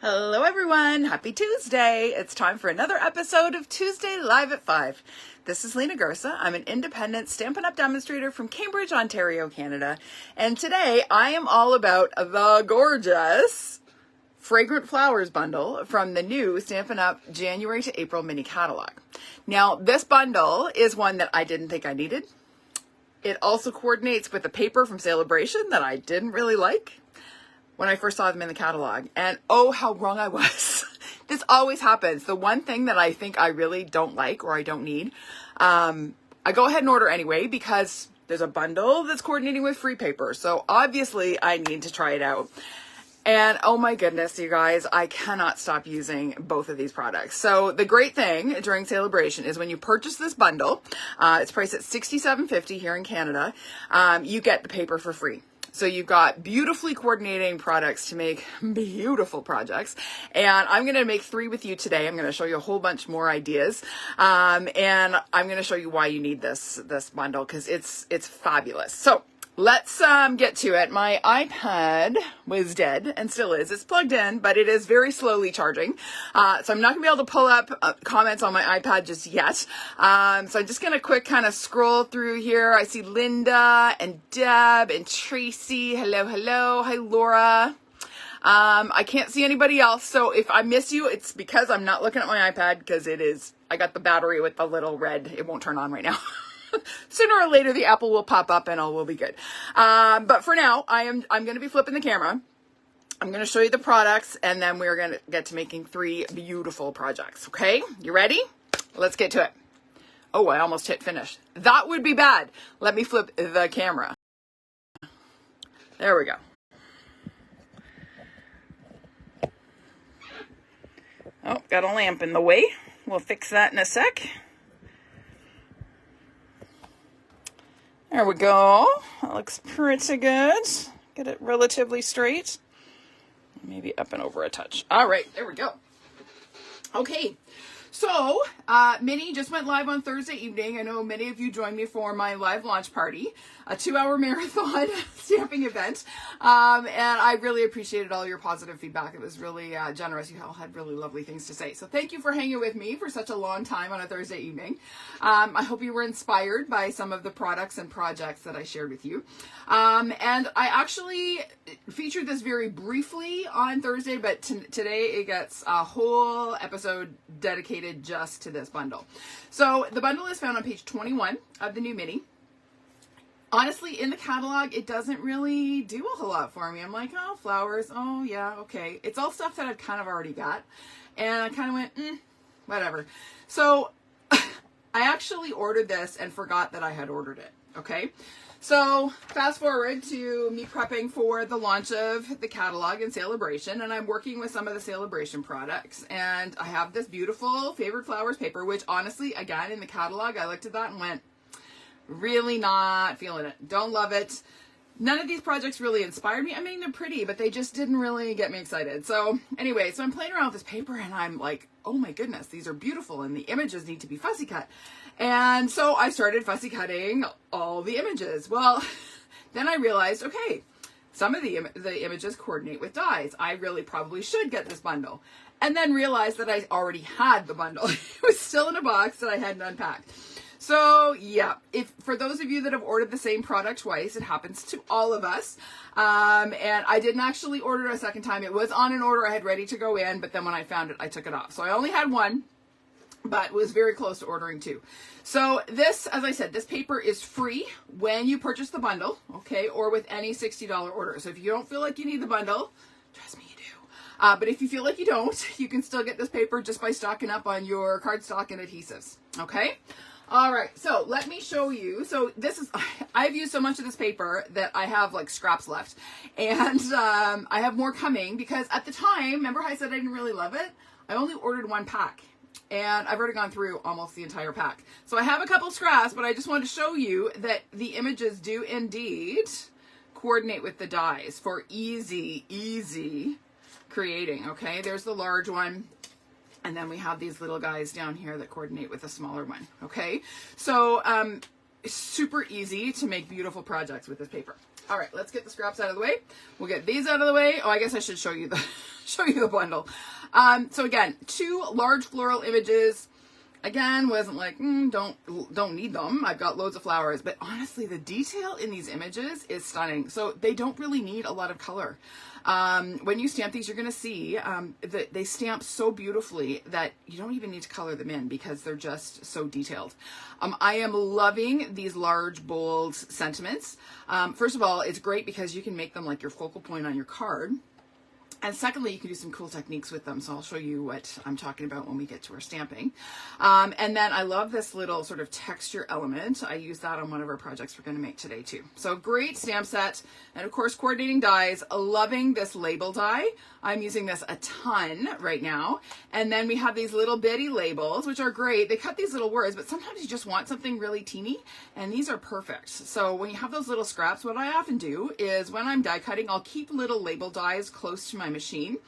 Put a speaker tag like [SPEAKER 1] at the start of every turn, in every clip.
[SPEAKER 1] Hello everyone, happy Tuesday. It's time for another episode of Tuesday Live at 5. This is Lena Gersa. I'm an independent Stampin' Up! Demonstrator from Cambridge, Ontario, Canada. And today I am all about the gorgeous Fragrant Flowers Bundle from the new Stampin' Up! January to April mini catalog. Now this bundle is one that I didn't think I needed. It also coordinates with the paper from Celebration that I didn't really like when I first saw them in the catalog. And oh, how wrong I was. This always happens. The one thing that I think I really don't like or I don't need, I go ahead and order anyway because there's a bundle that's coordinating with free paper. So obviously I need to try it out. And oh my goodness, you guys, I cannot stop using both of these products. So the great thing during Celebration is when you purchase this bundle, it's priced at $67.50 here in Canada, you get the paper for free. So you've got beautifully coordinating products to make beautiful projects. And I'm going to make 3 with you today. I'm going to show you a whole bunch more ideas. And I'm going to show you why you need this bundle because it's fabulous. So let's get to it. My iPad was dead and still is. It's plugged in, but it is very slowly charging. So I'm not gonna be able to pull up comments on my iPad just yet. So I'm just gonna quick kind of scroll through here. I see Linda and Deb and Tracy. Hello, hello. Hi, Laura. I can't see anybody else. So if I miss you, it's because I'm not looking at my iPad because I got the battery with the little red. It won't turn on right now. Sooner or later, the apple will pop up and all will be good. But for now, I'm going to be flipping the camera. I'm going to show you the products, and then we're going to get to making 3 beautiful projects. Okay, you ready? Let's get to it. Oh, I almost hit finish. That would be bad. Let me flip the camera. There we go. Oh, got a lamp in the way. We'll fix that in a sec. There we go. That looks pretty good. Get it relatively straight. Maybe up and over a touch. All right, there we go. Okay, so Mini just went live on Thursday evening. I know many of you joined me for my live launch party, a 2-hour marathon stamping event. And I really appreciated all your positive feedback. It was really generous. You all had really lovely things to say. So thank you for hanging with me for such a long time on a Thursday evening. I hope you were inspired by some of the products and projects that I shared with you. And I actually featured this very briefly on Thursday, but today it gets a whole episode dedicated just to this bundle. So the bundle is found on page 21 of the new Mini. Honestly, in the catalog, it doesn't really do a whole lot for me. I'm like, oh, flowers. Oh, yeah, okay. It's all stuff that I've kind of already got. And I kind of went, whatever. So I actually ordered this and forgot that I had ordered it. Okay. So fast forward to me prepping for the launch of the catalog and Celebration. And I'm working with some of the Celebration products. And I have this beautiful Favorite Flowers paper, which honestly, again, in the catalog, I looked at that and went, really not feeling it. Don't love it. None of these projects really inspired me. I mean, they're pretty, but they just didn't really get me excited. So anyway, so I'm playing around with this paper and I'm like, oh my goodness, these are beautiful and the images need to be fussy cut. And so I started fussy cutting all the images. Well, then I realized, okay, some of the images coordinate with dies. I really probably should get this bundle. And then realized that I already had the bundle. It was still in a box that I hadn't unpacked. So yeah, for those of you that have ordered the same product twice, it happens to all of us. And I didn't actually order it a second time. It was on an order I had ready to go in, but then when I found it, I took it off. So I only had one, but was very close to ordering 2. So this, as I said, this paper is free when you purchase the bundle, okay, or with any $60 order. So if you don't feel like you need the bundle, trust me, you do. But if you feel like you don't, you can still get this paper just by stocking up on your cardstock and adhesives, okay? All right, so let me show you. So this is, I've used so much of this paper that I have like scraps left. And I have more coming because at the time, remember how I said I didn't really love it? I only ordered 1 pack and I've already gone through almost the entire pack. So I have a couple scraps, but I just wanted to show you that the images do indeed coordinate with the dies for easy creating, okay? There's the large one. And then we have these little guys down here that coordinate with a smaller one, okay? So super easy to make beautiful projects with this paper. All right, let's get the scraps out of the way. We'll get these out of the way. Oh, I guess I should show you the show you the bundle. So again, 2 large floral images. Again, wasn't like, don't need them. I've got loads of flowers. But honestly, the detail in these images is stunning. So they don't really need a lot of color. When you stamp these, you're going to see that they stamp so beautifully that you don't even need to color them in because they're just so detailed. I am loving these large, bold sentiments. First of all, it's great because you can make them like your focal point on your card. And secondly, you can do some cool techniques with them. So I'll show you what I'm talking about when we get to our stamping. And then I love this little sort of texture element. I use that on one of our projects we're going to make today too. So great stamp set. And of course, coordinating dies. Loving this label die. I'm using this a ton right now. And then we have these little bitty labels, which are great. They cut these little words, but sometimes you just want something really teeny. And these are perfect. So when you have those little scraps, what I often do is when I'm die cutting, I'll keep little label dies close to my machine.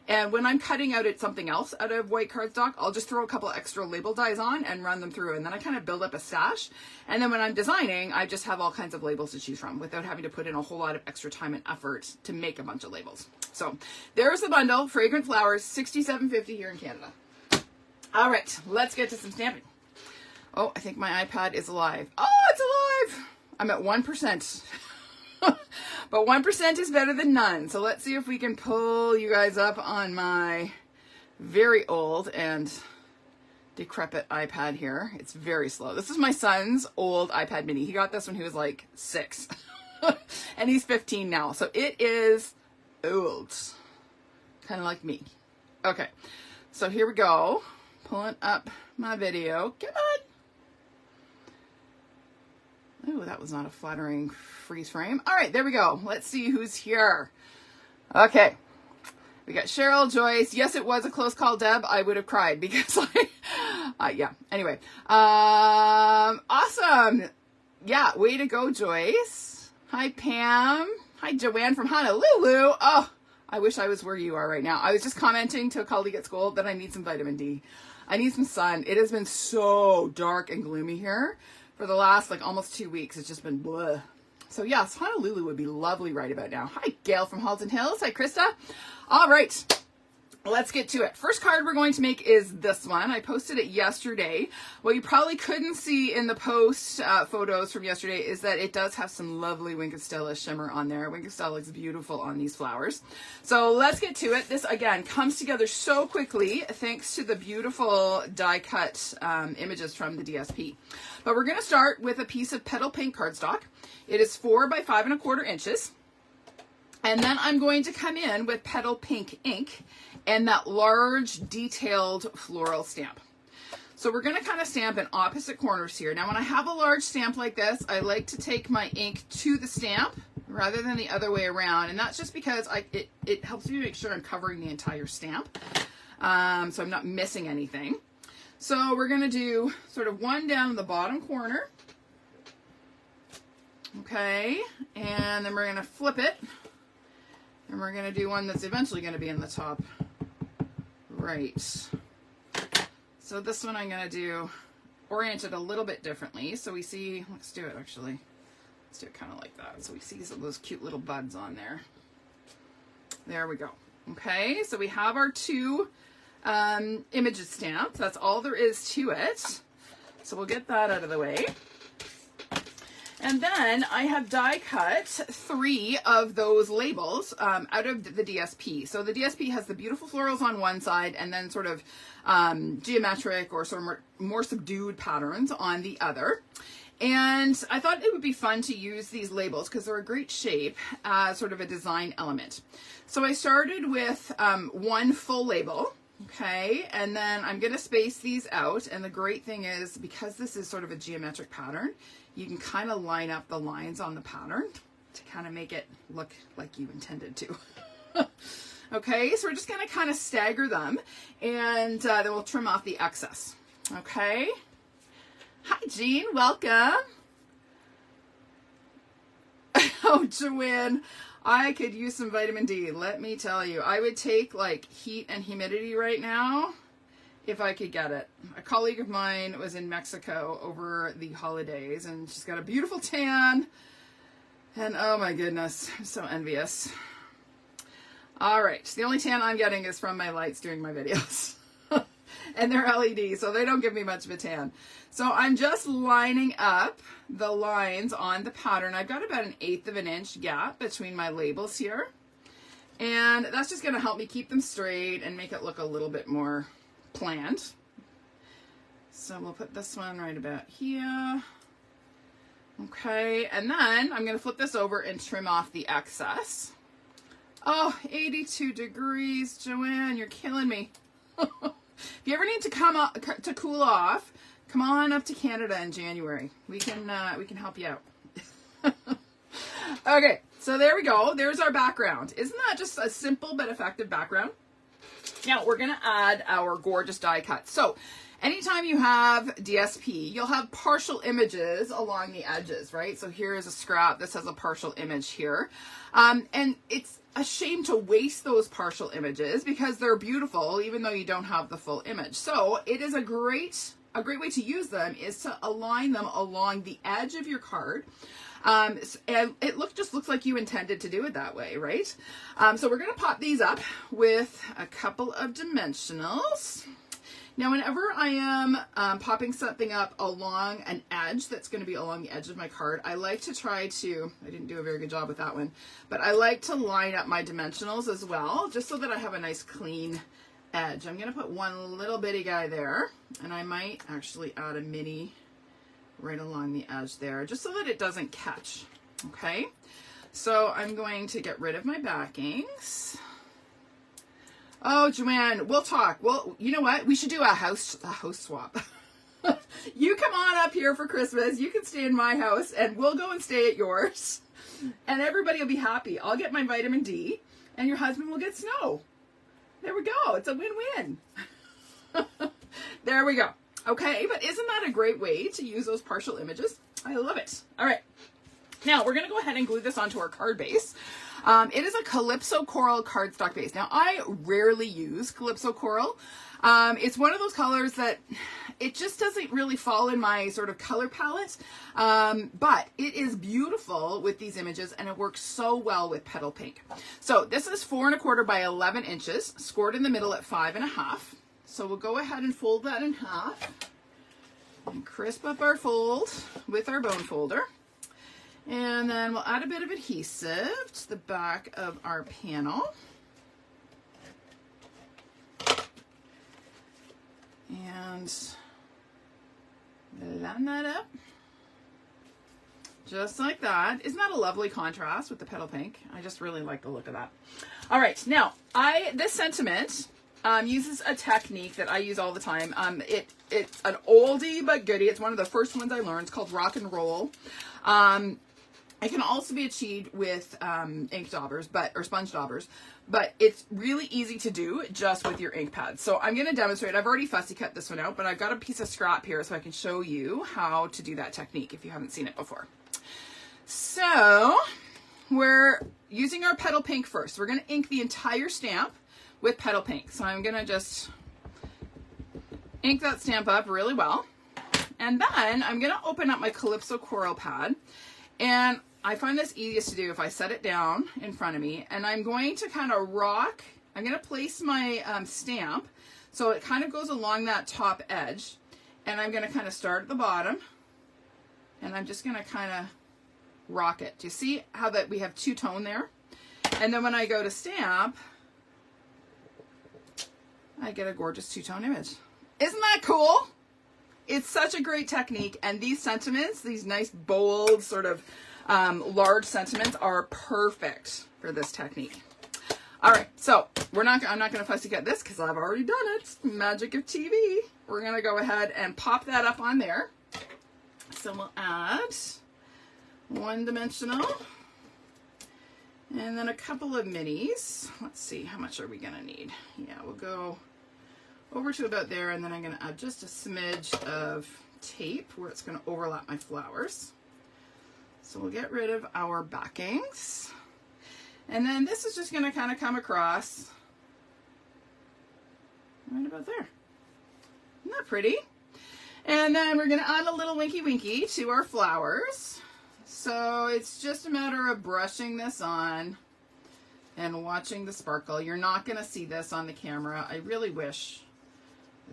[SPEAKER 1] And when I'm cutting out something else out of white cardstock, I'll just throw a couple extra label dies on and run them through. And then I kind of build up a stash. And then when I'm designing, I just have all kinds of labels to choose from without having to put in a whole lot of extra time and effort to make a bunch of labels. So there's the bundle, Fragrant Flowers, $67.50 here in Canada. All right, let's get to some stamping. Oh, I think my iPad is alive. Oh, it's alive. I'm at 1%. But 1% is better than none. So let's see if we can pull you guys up on my very old and decrepit iPad here. It's very slow. This is my son's old iPad mini. He got this when he was like 6. And he's 15 now. So it is old. Kind of like me. Okay. So here we go. Pulling up my video. Come on. Oh, that was not a flattering freeze frame. All right, there we go. Let's see who's here. Okay. We got Cheryl, Joyce. Yes, it was a close call, Deb. I would have cried because yeah. Anyway. Awesome. Yeah, way to go, Joyce. Hi, Pam. Hi, Joanne from Honolulu. Oh, I wish I was where you are right now. I was just commenting to a colleague at school that I need some vitamin D. I need some sun. It has been so dark and gloomy here. For the last like almost 2 weeks, it's just been blah. So yes, Honolulu would be lovely right about now. Hi, Gail from Halton Hills. Hi, Krista. All right, let's get to it. First card we're going to make is this one. I posted it yesterday. What you probably couldn't see in the post photos from yesterday is that it does have some lovely Wink of Stella shimmer on there. Wink of Stella looks beautiful on these flowers. So let's get to it. This, again, comes together so quickly thanks to the beautiful die cut images from the DSP. But we're going to start with a piece of Petal Pink cardstock. It is 4 by 5 1/4 inches. And then I'm going to come in with Petal Pink ink and that large detailed floral stamp. So we're going to kind of stamp in opposite corners here. Now when I have a large stamp like this, I like to take my ink to the stamp rather than the other way around. And that's just because it helps me make sure I'm covering the entire stamp. So I'm not missing anything. So we're going to do sort of one down in the bottom corner. Okay, and then we're going to flip it. And we're going to do one that's eventually going to be in the top right. So this one I'm going to orient it a little bit differently. So we see, let's do it actually. Let's do it kind of like that. So we see some of those cute little buds on there. There we go. Okay, so we have our 2 images stamped. That's all there is to it. So we'll get that out of the way. And then I have die cut 3 of those labels out of the DSP. So the DSP has the beautiful florals on one side and then sort of geometric or sort of more subdued patterns on the other. And I thought it would be fun to use these labels because they're a great shape as sort of a design element. So I started with 1 full label. Okay, and then I'm going to space these out. And the great thing is, because this is sort of a geometric pattern, you can kind of line up the lines on the pattern to kind of make it look like you intended to. Okay, so we're just going to kind of stagger them, and then we'll trim off the excess. Okay. Hi, Jean. Welcome. Oh, Joanne. I could use some vitamin D, let me tell you. I would take like heat and humidity right now if I could get it. A colleague of mine was in Mexico over the holidays and she's got a beautiful tan And oh my goodness, I'm so envious. All right, the only tan I'm getting is from my lights during my videos. And they're LED, so they don't give me much of a tan. So I'm just lining up the lines on the pattern. I've got about 1/8 of an inch gap between my labels here. And that's just gonna help me keep them straight and make it look a little bit more planned. So we'll put this one right about here. Okay, and then I'm gonna flip this over and trim off the excess. Oh, 82 degrees, Joanne, you're killing me. If you ever need to come up to cool off, come on up to Canada in January. We can help you out. Okay, so there we go. There's our background. Isn't that just a simple but effective background? Now we're gonna add our gorgeous die cut. So anytime you have DSP, you'll have partial images along the edges, right? So here is a scrap. This has a partial image here. And it's a shame to waste those partial images because they're beautiful even though you don't have the full image. So it is a great way to use them is to align them along the edge of your card. And it just looks like you intended to do it that way, right? So we're going to pop these up with a couple of dimensionals. Now, whenever I am popping something up along an edge that's going to be along the edge of my card, I like to try to, I didn't do a very good job with that one, but I like to line up my dimensionals as well, just so that I have a nice clean edge. I'm going to put one little bitty guy there, and I might actually add a mini right along the edge there, just so that it doesn't catch, okay? So I'm going to get rid of my backings. Oh, Joanne, we'll talk. Well, you know what? We should do a house swap. You come on up here for Christmas. You can stay in my house, and we'll go and stay at yours. And everybody will be happy. I'll get my vitamin D, and your husband will get snow. There we go. It's a win-win. There we go. Okay, but isn't that a great way to use those partial images? I love it. All right. Now, we're going to go ahead and glue this onto our card base. It is a Calypso Coral cardstock base. Now, I rarely use Calypso Coral. It's one of those colors that it just doesn't really fall in my sort of color palette, but it is beautiful with these images, and it works so well with Petal Pink. So this is 4 1/4 by 11 inches, scored in the middle at 5 1/2. So we'll go ahead and fold that in half and crisp up our fold with our bone folder. And then we'll add a bit of adhesive to the back of our panel. And line that up. Just like that. Isn't that a lovely contrast with the Petal Pink? I just really like the look of that. All right, now, this sentiment uses a technique that I use all the time. It's an oldie but goodie. It's one of the first ones I learned. It's called rock and roll. It can also be achieved with ink daubers, or sponge daubers, but it's really easy to do just with your ink pad. So I'm going to demonstrate. I've already fussy cut this one out, but I've got a piece of scrap here so I can show you how to do that technique if you haven't seen it before. So we're using our Petal Pink first. We're going to ink the entire stamp with Petal Pink. So I'm going to just ink that stamp up really well. And then I'm going to open up my Calypso Coral pad. And I find this easiest to do if I set it down in front of me, and I'm going to kind of rock. I'm going to place my stamp so it kind of goes along that top edge, and I'm going to kind of start at the bottom, and I'm just going to kind of rock it. Do you see how that we have two-tone there? And then when I go to stamp, I get a gorgeous two-tone image. Isn't that cool? It's such a great technique, and these sentiments, these nice bold sort of large sentiments, are perfect for this technique. All right, so I'm not going to fussy cut this because I've already done it. Magic of TV. We're going to go ahead and pop that up on there. So we'll add one dimensional and then a couple of minis. Let's see, how much are we going to need? Yeah, we'll go over to about there, and then I'm going to add just a smidge of tape where it's going to overlap my flowers. So we'll get rid of our backings, and then this is just going to kind of come across right about there. Isn't that pretty? And then we're going to add a little winky winky to our flowers. So it's just a matter of brushing this on and watching the sparkle. You're not going to see this on the camera. I really wish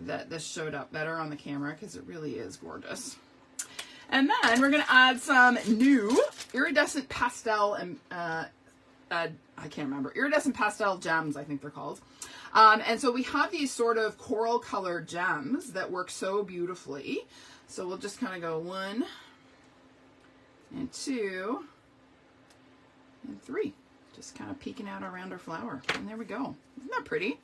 [SPEAKER 1] that this showed up better on the camera because it really is gorgeous. And then we're going to add some new iridescent pastel and I can't remember, iridescent pastel gems, I think they're called. And so we have these sort of coral colored gems that work so beautifully. So we'll just kind of go 1 and 2 and 3. Just kind of peeking out around our flower. And there we go. Isn't that pretty?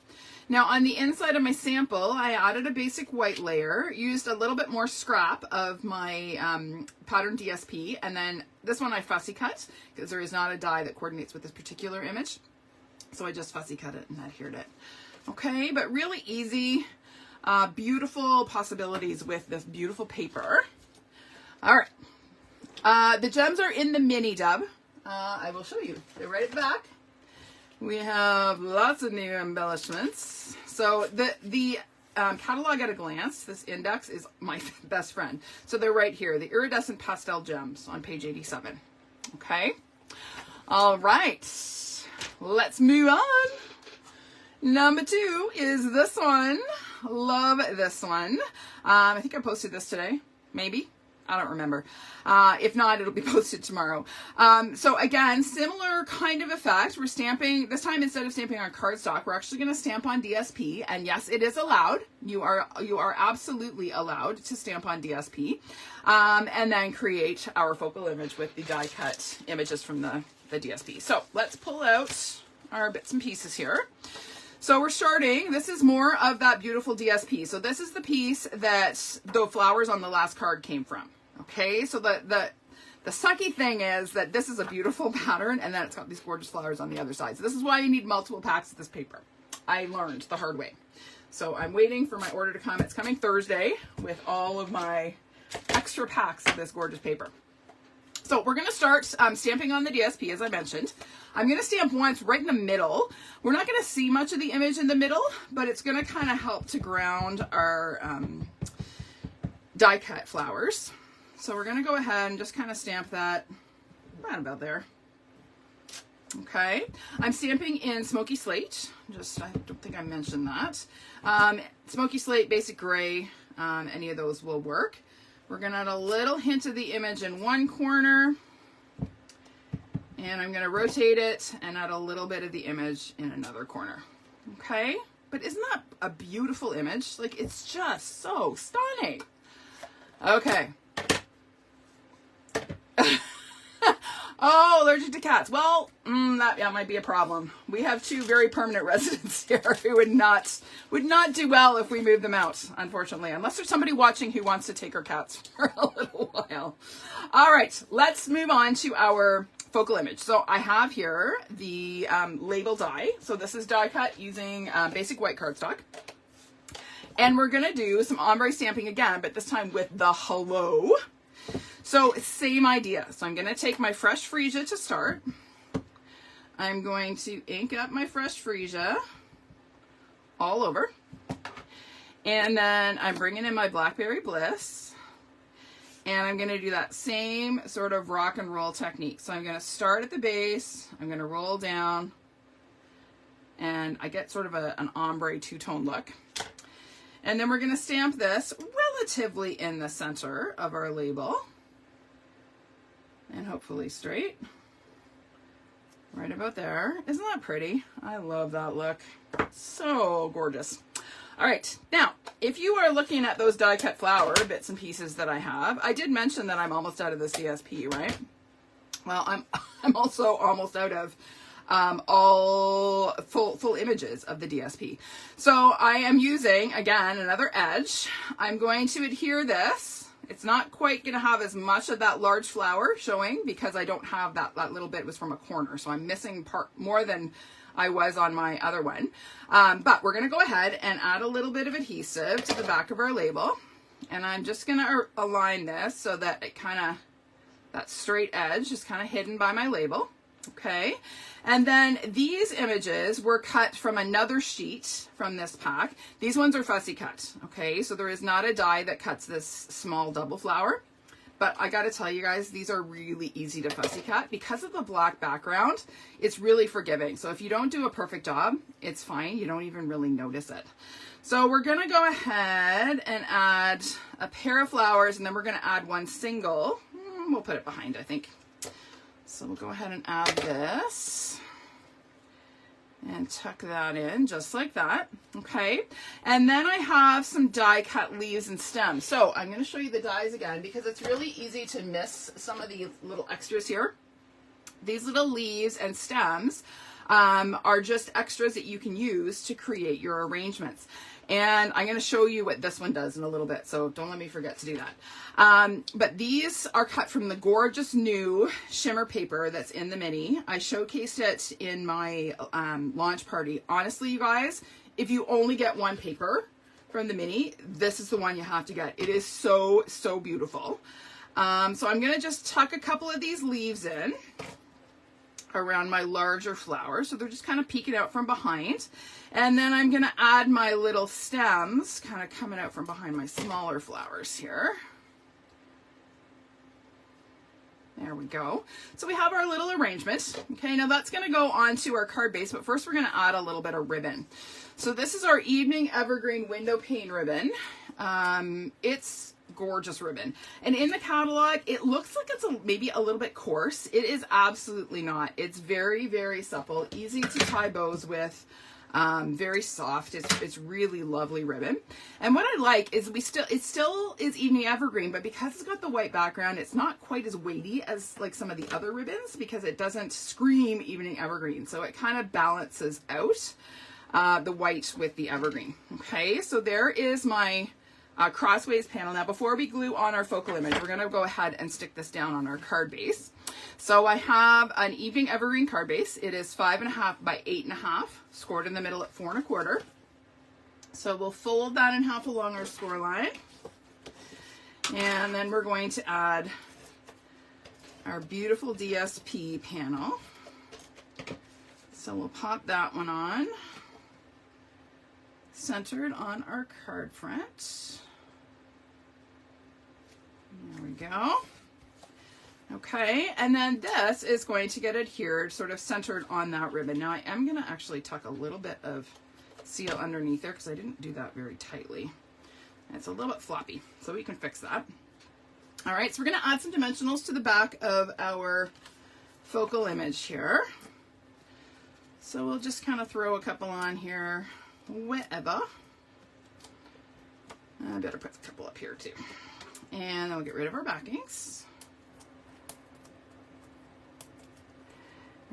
[SPEAKER 1] Now on the inside of my sample, I added a basic white layer, used a little bit more scrap of my pattern DSP, and then this one I fussy cut because there is not a die that coordinates with this particular image. So I just fussy cut it and adhered it. Okay, but really easy, beautiful possibilities with this beautiful paper. All right, the gems are in the mini dub. I will show you. They're right at the back. We have lots of new embellishments. So the catalog at a glance, this index is my best friend. So they're right here, the iridescent pastel gems on page 87. Okay. All right. Let's move on. Number 2 is this one. Love this one. I think I posted this today. Maybe. I don't remember. If not, it'll be posted tomorrow. So again, similar kind of effect. We're stamping, this time instead of stamping on cardstock, we're actually going to stamp on DSP. And yes, it is allowed. You are absolutely allowed to stamp on DSP. And then create our focal image with the die cut images from the DSP. So let's pull out our bits and pieces here. So we're starting, this is more of that beautiful DSP. So this is the piece that the flowers on the last card came from. Okay, so the sucky thing is that this is a beautiful pattern and then it's got these gorgeous flowers on the other side. So this is why you need multiple packs of this paper. I learned the hard way. So I'm waiting for my order to come. It's coming Thursday with all of my extra packs of this gorgeous paper. So we're going to start stamping on the DSP, as I mentioned. I'm going to stamp once right in the middle. We're not going to see much of the image in the middle, but it's going to kind of help to ground our die cut flowers. So we're going to go ahead and just kind of stamp that right about there. Okay, I'm stamping in Smoky Slate. I don't think I mentioned that. Smoky Slate, Basic Gray, any of those will work. We're going to add a little hint of the image in one corner. And I'm going to rotate it and add a little bit of the image in another corner. Okay, but isn't that a beautiful image? Like, it's just so stunning. Okay. Oh, allergic to cats. Well, that might be a problem. We have 2 very permanent residents here who would not do well if we move them out, unfortunately, unless there's somebody watching who wants to take our cats for a little while. All right, let's move on to our focal image. So I have here the label die. So this is die cut using basic white cardstock. And we're going to do some ombre stamping again, but this time with the Hello. So same idea. So I'm going to take my fresh Freesia to start. I'm going to ink up my fresh Freesia all over. And then I'm bringing in my Blackberry Bliss. And I'm going to do that same sort of rock and roll technique. So I'm going to start at the base. I'm going to roll down. And I get sort of an ombre two-tone look. And then we're going to stamp this relatively in the center of our label. And hopefully straight. Right about there. Isn't that pretty? I love that look. So gorgeous. All right, now, if you are looking at those die cut flower bits and pieces that I have, I did mention that I'm almost out of this DSP, right? Well, I'm also almost out of all full images of the DSP. So I am using, again, another edge. I'm going to adhere this. It's not quite going to have as much of that large flower showing because I don't have that little bit was from a corner. So I'm missing more than I was on my other one. But we're going to go ahead and add a little bit of adhesive to the back of our label. And I'm just going to align this so that it that straight edge is kind of hidden by my label. Okay. And then these images were cut from another sheet from this pack. These ones are fussy cut. Okay. So there is not a die that cuts this small double flower. but I got to tell you guys, these are really easy to fussy cut. Because of the black background, it's really forgiving. So if you don't do a perfect job, it's fine. You don't even really notice it. So we're going to go ahead and add a pair of flowers, and then we're going to add one single. We'll put it behind, I think. So we'll go ahead and add this and tuck that in just like that. Okay. And then I have some die cut leaves and stems. So I'm going to show you the dies again because it's really easy to miss some of the little extras here. These little leaves and stems are just extras that you can use to create your arrangements. And I'm going to show you what this one does in a little bit, so don't let me forget to do that. But these are cut from the gorgeous new shimmer paper that's in the mini. I showcased it in my launch party. Honestly, you guys, if you only get one paper from the mini, this is the one you have to get. It is so, so beautiful. So I'm going to just tuck a couple of these leaves in around my larger flowers, so they're just kind of peeking out from behind. And then I'm going to add my little stems kind of coming out from behind my smaller flowers here. There we go. So we have our little arrangement. Okay, now that's going to go onto our card base, but first we're going to add a little bit of ribbon. So this is our Evening Evergreen Windowpane ribbon. It's gorgeous ribbon, and in the catalog it looks like it's maybe a little bit coarse. It is absolutely not. It's very, very supple, easy to tie bows with, very soft. It's really lovely ribbon. And what I like is it still is Evening Evergreen, but because it's got the white background, it's not quite as weighty as like some of the other ribbons because it doesn't scream Evening Evergreen. So it kind of balances out the white with the evergreen. Okay, so there is my crossways panel. Now before we glue on our focal image, we're going to go ahead and stick this down on our card base. So I have an Evening Evergreen card base. It is 5.5 by 8.5, scored in the middle at 4 1/4. So we'll fold that in half along our score line. And then we're going to add our beautiful DSP panel. So we'll pop that one on, centered on our card front. There we go. Okay, and then this is going to get adhered, sort of centered on that ribbon. Now I am going to actually tuck a little bit of seal underneath there because I didn't do that very tightly. And it's a little bit floppy, so we can fix that. All right, so we're going to add some dimensionals to the back of our focal image here. So we'll just kind of throw a couple on here, wherever. I better put a couple up here too. And then we'll get rid of our backings.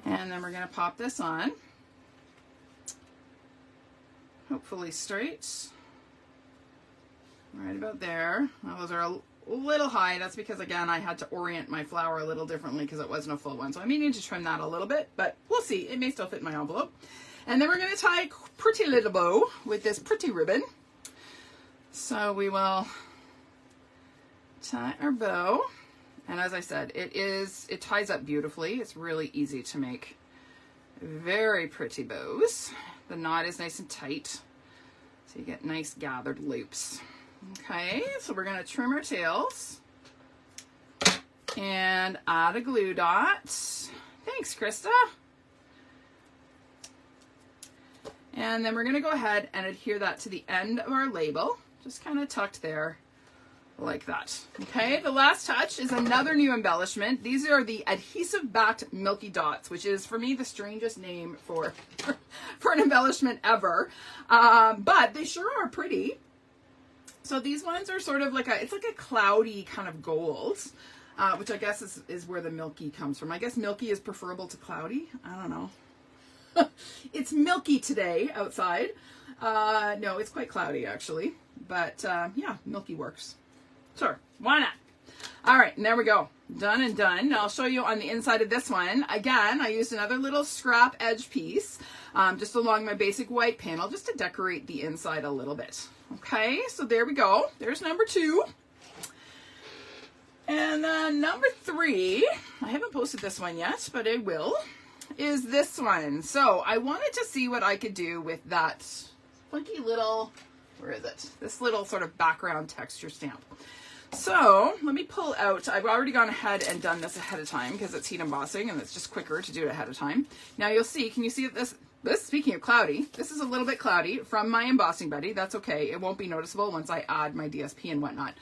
[SPEAKER 1] And then we're going to pop this on. Hopefully straight. Right about there. Those are a little high. That's because, again, I had to orient my flower a little differently because it wasn't a full one. So I may need to trim that a little bit, but we'll see. It may still fit in my envelope. And then we're going to tie a pretty little bow with this pretty ribbon. So we will tie our bow. And as I said, it ties up beautifully. It's really easy to make very pretty bows. The knot is nice and tight, so you get nice gathered loops. Okay, so we're going to trim our tails and add a glue dot. Thanks, Krista. And then we're going to go ahead and adhere that to the end of our label, just kind of tucked there like that. Okay, the last touch is another new embellishment. These are the adhesive backed milky dots, which is for me the strangest name for an embellishment ever, but they sure are pretty. So these ones are sort of like it's like a cloudy kind of gold, which I guess is where the milky comes from. I guess milky is preferable to cloudy. I don't know. It's milky today outside. No, it's quite cloudy actually, but yeah, milky works. Sure, why not? All right, and there we go. Done and done. Now I'll show you on the inside of this one. Again, I used another little scrap edge piece just along my basic white panel just to decorate the inside a little bit. Okay, so there we go. There's number 2. And then number 3, I haven't posted this one yet, but I will, is this one. So I wanted to see what I could do with that funky little, where is it? This little sort of background texture stamp. So let me pull out, I've already gone ahead and done this ahead of time because it's heat embossing and it's just quicker to do it ahead of time. Now you'll see, can you see that this, speaking of cloudy, this is a little bit cloudy from my embossing buddy. That's okay. It won't be noticeable once I add my DSP and whatnot.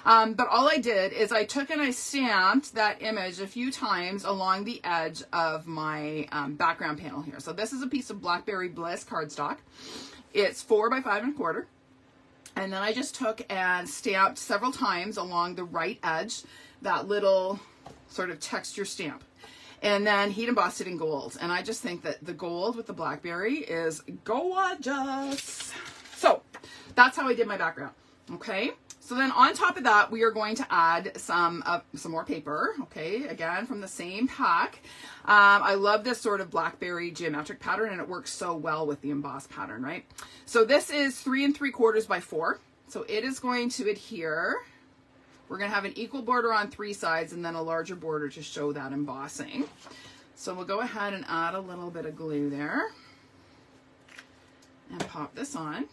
[SPEAKER 1] But all I did is I took and I stamped that image a few times along the edge of my background panel here. So this is a piece of BlackBerry Bliss cardstock. It's 4 by 5 1/4. And then I just took and stamped several times along the right edge, that little sort of texture stamp. And then heat embossed it in gold. And I just think that the gold with the blackberry is gorgeous. So that's how I did my background. Okay. So then on top of that, we are going to add some more paper. Okay. Again, from the same pack. I love this sort of blackberry geometric pattern, and it works so well with the embossed pattern, right? So this is 3 3/4 by 4. So it is going to adhere. We're going to have an equal border on 3 sides and then a larger border to show that embossing. So we'll go ahead and add a little bit of glue there and pop this on.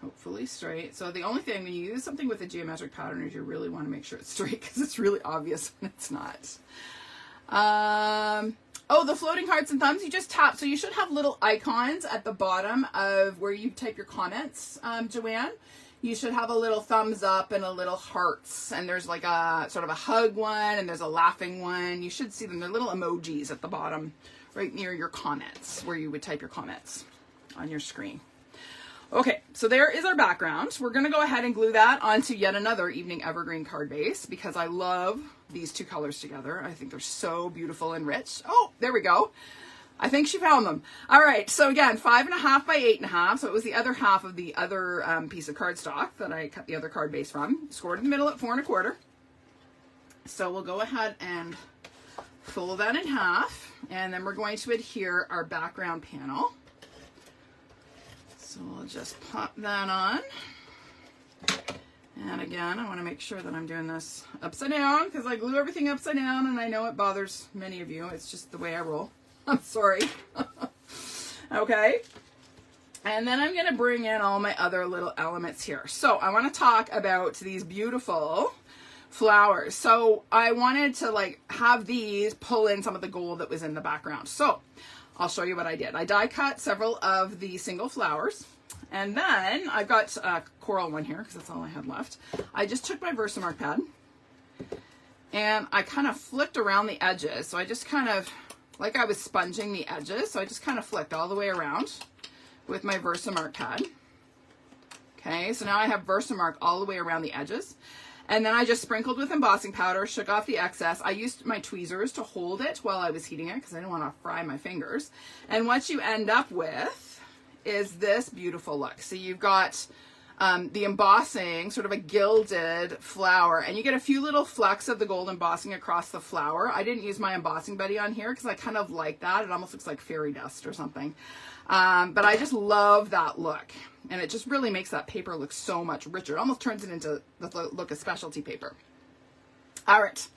[SPEAKER 1] Hopefully straight. So the only thing when you use something with a geometric pattern is you really want to make sure it's straight, because it's really obvious when it's not. Oh, the floating hearts and thumbs, you just tap. So you should have little icons at the bottom of where you type your comments, Joanne. You should have a little thumbs up and a little hearts. And there's like a sort of a hug one, and there's a laughing one. You should see them. They're little emojis at the bottom, right near your comments, where you would type your comments on your screen. Okay, so there is our background. We're going to go ahead and glue that onto yet another Evening Evergreen card base, because I love these two colors together. I think they're so beautiful and rich. Oh, there we go. I think she found them. All right, so again, 5 1/2 by 8 1/2. So it was the other half of the other piece of cardstock that I cut the other card base from. Scored in the middle at 4 1/4. So we'll go ahead and fold that in half, and then we're going to adhere our background panel. So we'll just pop that on. And again, I want to make sure that I'm doing this upside down, because I glue everything upside down, and I know it bothers many of you. It's just the way I roll. I'm sorry. Okay. And then I'm going to bring in all my other little elements here. So I want to talk about these beautiful flowers. So I wanted to like have these pull in some of the gold that was in the background. So I'll show you what I did. I die cut several of the single flowers, and then I've got a coral one here because that's all I had left. I just took my Versamark pad and I kind of flicked around the edges. So I just kind of, like I was sponging the edges, so I just kind of flicked all the way around with my Versamark pad. Okay, so now I have Versamark all the way around the edges. And then I just sprinkled with embossing powder, shook off the excess. I used my tweezers to hold it while I was heating it because I didn't want to fry my fingers. And what you end up with is this beautiful look. So you've got the embossing, sort of a gilded flower, and you get a few little flecks of the gold embossing across the flower. I didn't use my embossing buddy on here because I kind of like that. It almost looks like fairy dust or something. But I just love that look. And it just really makes that paper look so much richer. It almost turns it into the look of specialty paper. All right.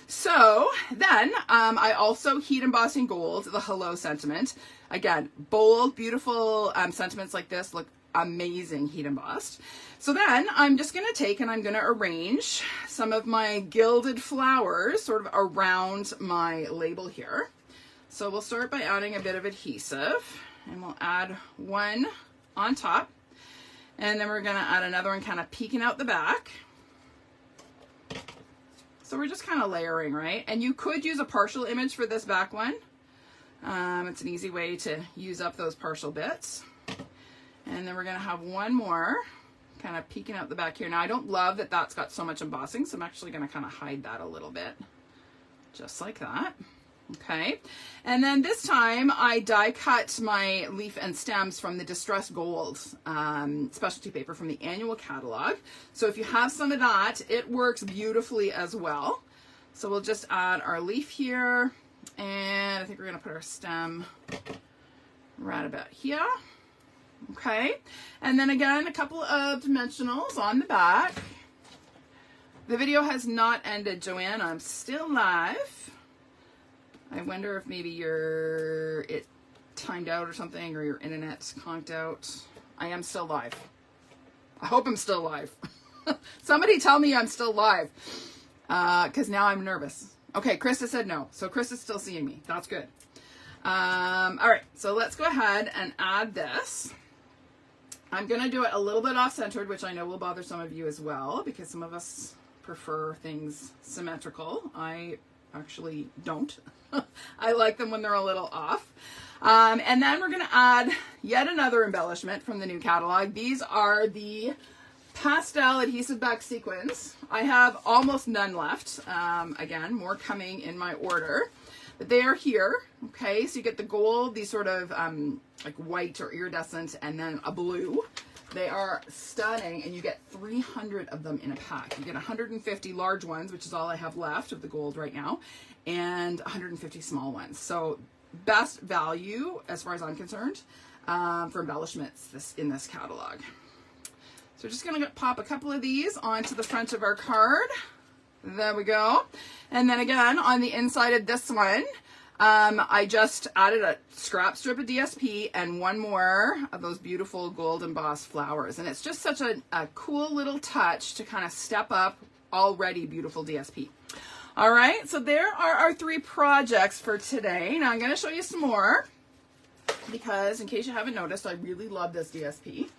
[SPEAKER 1] So then I also heat embossing gold, the Hello sentiment. Again, bold, beautiful sentiments like this look amazing heat embossed. So then I'm just going to take and I'm going to arrange some of my gilded flowers sort of around my label here. So we'll start by adding a bit of adhesive, and we'll add one on top. And then we're going to add another one kind of peeking out the back. So we're just kind of layering, right? And you could use a partial image for this back one. It's an easy way to use up those partial bits. And then we're going to have one more kind of peeking out the back here. Now I don't love that that's got so much embossing, so I'm actually going to kind of hide that a little bit. Just like that. Okay, and then this time I die cut my leaf and stems from the Distressed Gold specialty paper from the annual catalog. So if you have some of that, it works beautifully as well. So we'll just add our leaf here, and I think we're going to put our stem right about here. Okay, and then again, a couple of dimensionals on the back. The video has not ended, Joanne. I'm still live. I wonder if maybe it timed out or something, or your internet's conked out. I am still live. I hope I'm still live. Somebody tell me I'm still live, because now I'm nervous. Okay, Krista said no, so Krista's still seeing me. That's good. All right, so let's go ahead and add this. I'm going to do it a little bit off-centered, which I know will bother some of you as well, because some of us prefer things symmetrical. I actually don't. I like them when they're a little off. And then we're going to add yet another embellishment from the new catalog. These are the pastel adhesive back sequins. I have almost none left. Again, more coming in my order. But they are here, okay? So you get the gold, these sort of like white or iridescent, and then a blue. They are stunning, and you get 300 of them in a pack. You get 150 large ones, which is all I have left of the gold right now, and 150 small ones. So best value, as far as I'm concerned, for embellishments in this catalog. So we're just gonna pop a couple of these onto the front of our card. There we go. And then again, on the inside of this one, I just added a scrap strip of DSP and one more of those beautiful gold embossed flowers. And it's just such a cool little touch to kind of step up already beautiful DSP. All right, so there are our 3 projects for today. Now I'm going to show you some more because in case you haven't noticed, I really love this DSP.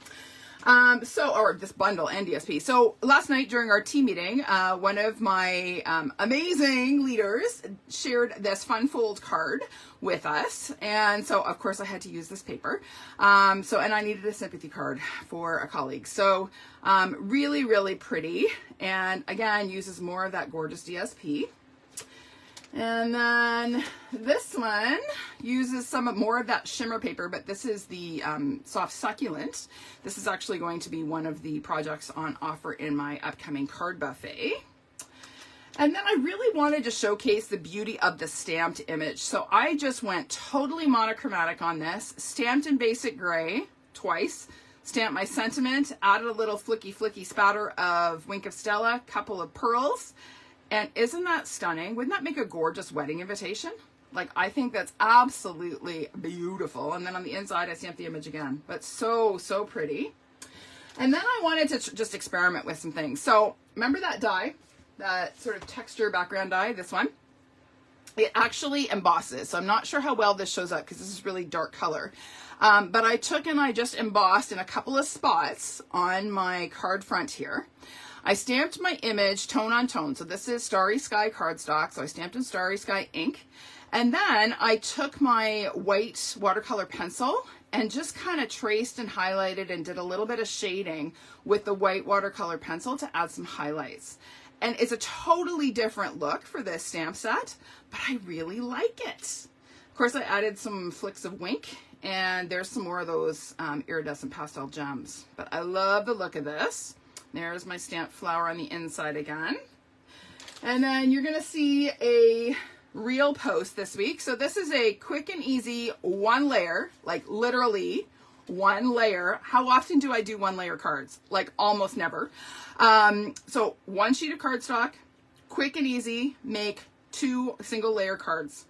[SPEAKER 1] Or this bundle and DSP. So last night during our team meeting, one of my amazing leaders shared this fun fold card with us. And so of course I had to use this paper. And I needed a sympathy card for a colleague. So really, really pretty. And again, uses more of that gorgeous DSP. And then this one uses some more of that shimmer paper, but this is the soft succulent. This is actually going to be one of the projects on offer in my upcoming card buffet. And then I really wanted to showcase the beauty of the stamped image. So I just went totally monochromatic on this, stamped in basic gray twice, stamped my sentiment, added a little flicky spatter of Wink of Stella, couple of pearls. And isn't that stunning? Wouldn't that make a gorgeous wedding invitation? Like, I think that's absolutely beautiful. And then on the inside, I stamped the image again. But so, so pretty. And then I wanted to just experiment with some things. So remember that die? That sort of texture background die? This one? It actually embosses. So I'm not sure how well this shows up because this is really dark color. But I took and I just embossed in a couple of spots on my card front here. I stamped my image tone on tone. So this is Starry Sky cardstock. So I stamped in Starry Sky ink. And then I took my white watercolor pencil and just kind of traced and highlighted and did a little bit of shading with the white watercolor pencil to add some highlights. And it's a totally different look for this stamp set, but I really like it. Of course, I added some flicks of Wink, and there's some more of those iridescent pastel gems. But I love the look of this. There's my stamped flower on the inside again. And then you're going to see a reel post this week. So this is a quick and easy 1 layer, like literally 1 layer. How often do I do 1 layer cards? Like almost never. So 1 sheet of cardstock, quick and easy, make 2 single layer cards.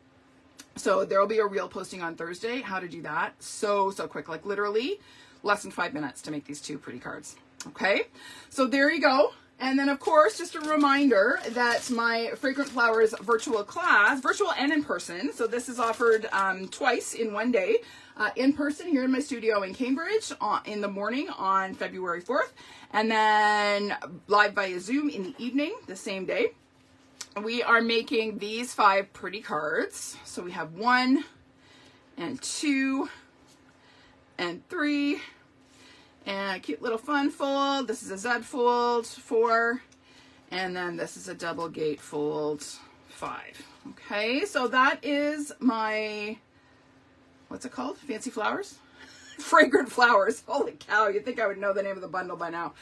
[SPEAKER 1] So there will be a reel posting on Thursday, how to do that. So quick, like literally less than 5 minutes to make these 2 pretty cards. Okay, so there you go. And then of course, just a reminder that my Fragrant Flowers virtual class, virtual and in person. So this is offered twice in 1 day, in person here in my studio in Cambridge in the morning on February 4th, and then live via Zoom in the evening the same day. We are making these 5 pretty cards. So we have 1 and 2 and 3. And a cute little fun fold. This is a Z fold, 4. And then this is a double gate fold, 5. Okay, so that is my, what's it called? Fancy Flowers? Fragrant Flowers. Holy cow, you'd think I would know the name of the bundle by now.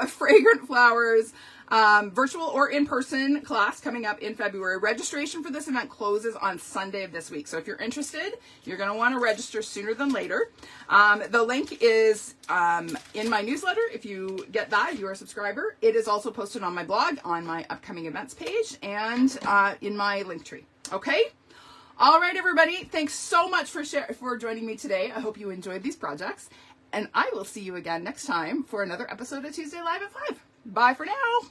[SPEAKER 1] Fragrant Flowers virtual or in-person class coming up in February. Registration for this event closes on Sunday of this week. So if you're interested, you're going to want to register sooner than later. The link is in my newsletter. If you get that, if you're a subscriber. It is also posted on my blog, on my upcoming events page, and in my link tree. Okay? All right, everybody. Thanks so much for joining me today. I hope you enjoyed these projects. And I will see you again next time for another episode of Tuesday Live at 5. Bye for now.